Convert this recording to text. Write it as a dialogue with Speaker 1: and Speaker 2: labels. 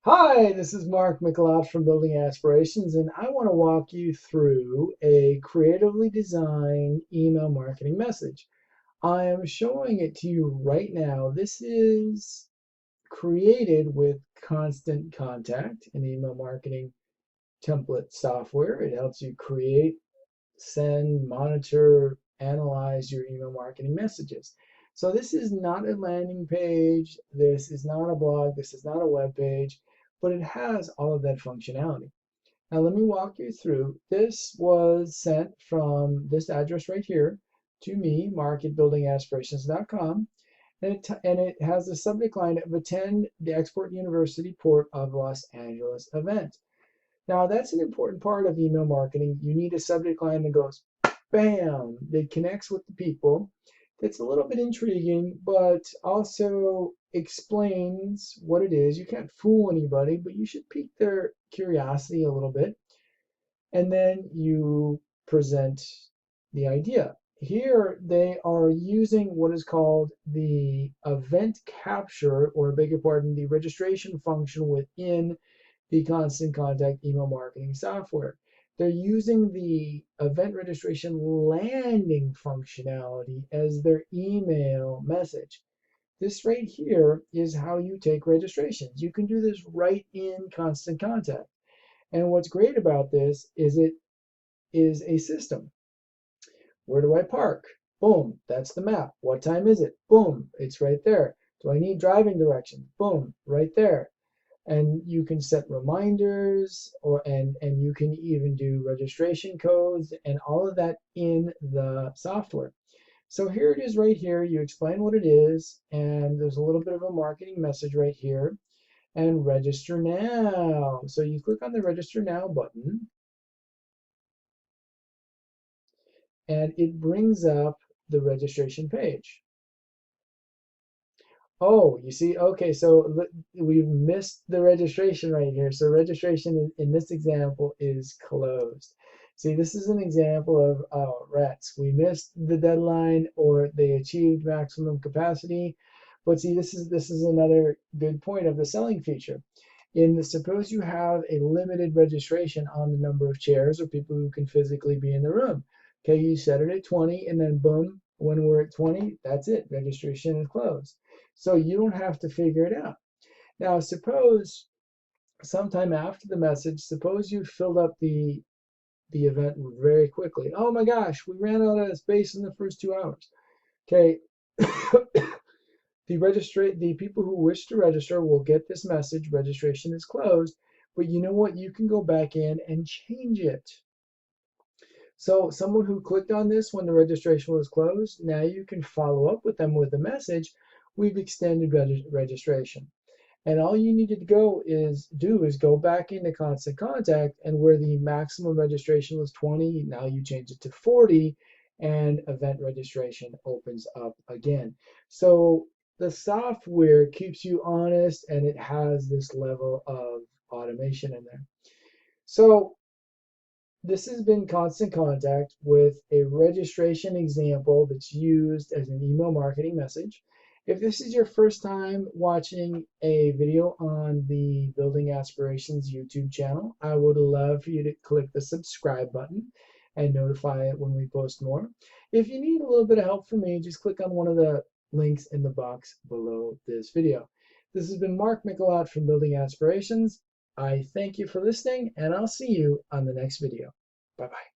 Speaker 1: Hi, this is Mark Mikelat from Building Aspirations, and I want to walk you through a creatively designed email marketing message. I am showing it to you right now. This is created with Constant Contact, an email marketing template software. It helps you create, send, monitor, analyze your email marketing messages. So this is not a landing page, this is not a blog, this is not a web page, but it has all of that functionality. Now let me walk you through. This was sent from this address right here to me, mark at buildingaspirations.com, and it has the subject line of attend the Export University Port of Los Angeles event. Now that's an important part of email marketing. You need a subject line that goes bam, that connects with the people. That's a little bit intriguing, but also explains what it is. You can't fool anybody, but you should pique their curiosity a little bit. And then you present the idea. Here they are using what is called the event capture, or beg your pardon, the registration function within the Constant Contact email marketing software. They're using the event registration landing functionality as their email message. This right here is how you take registrations. You can do this right in Constant Contact. And what's great about this is it is a system. Where do I park? Boom, that's the map. What time is it? Boom, it's right there. Do I need driving directions? Boom, right there. And you can set reminders, and you can even do registration codes and all of that in the software. So here it is right here. You explain what it is, and there's a little bit of a marketing message right here, and register now. So you click on the register now button, and it brings up the registration page. Oh, you see, okay, so we've missed the registration right here. So registration in this example is closed. See, this is an example of, oh, rats. We missed the deadline, or they achieved maximum capacity. But see, this is another good point of the selling feature. Suppose you have a limited registration on the number of chairs or people who can physically be in the room. Okay, you set it at 20, and then boom, when we're at 20, that's it. Registration is closed. So you don't have to figure it out. Now, suppose sometime after the message, suppose you filled up the event very quickly. Oh my gosh, we ran out of space in the first 2 hours. Okay, the people who wish to register will get this message, registration is closed, but you know what? You can go back in and change it. So someone who clicked on this when the registration was closed, now you can follow up with them with a message, we've extended registration. And all you needed to do is go back into Constant Contact, and where the maximum registration was 20, now you change it to 40, and event registration opens up again. So the software keeps you honest, and it has this level of automation in there. So this has been Constant Contact with a registration example that's used as an email marketing message. If this is your first time watching a video on the Building Aspirations YouTube channel, I would love for you to click the subscribe button and notify it when we post more. If you need a little bit of help from me, just click on one of the links in the box below this video. This has been Mark Mikelat from Building Aspirations. I thank you for listening, and I'll see you on the next video. Bye-bye.